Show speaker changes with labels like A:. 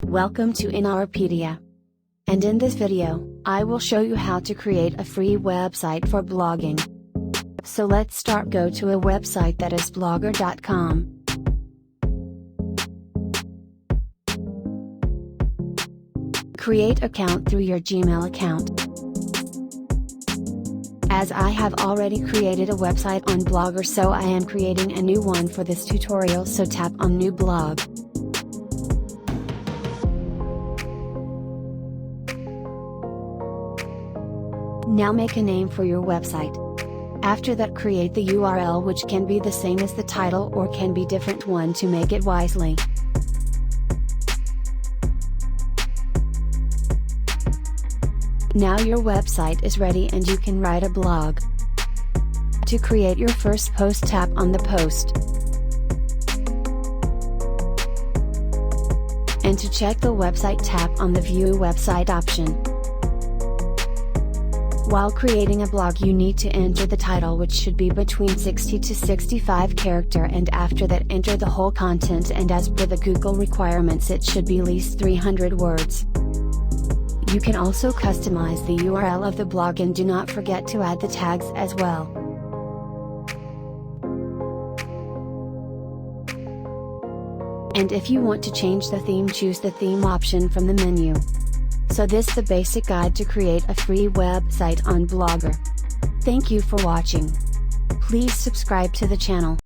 A: Welcome to our Pedia. And in this video, I will show you how to create a free website for blogging. So let's start. Go to a website that is blogger.com. Create account through your Gmail account. As I have already created a website on Blogger, so I am creating a new one for this tutorial, so tap on New Blog. Now make a name for your website. After that, create the URL, which can be the same as the title or can be different one to make it wisely. Now your website is ready and you can write a blog. To create your first post, tap on the post. And to check the website, tap on the View Website option. While creating a blog, you need to enter the title, which should be between 60 to 65 character, and after that enter the whole content, and as per the Google requirements it should be at least 300 words. You can also customize the URL of the blog, and do not forget to add the tags as well. And if you want to change the theme, choose the theme option from the menu. So this is the basic guide to create a free website on Blogger. Thank you for watching. Please subscribe to the channel.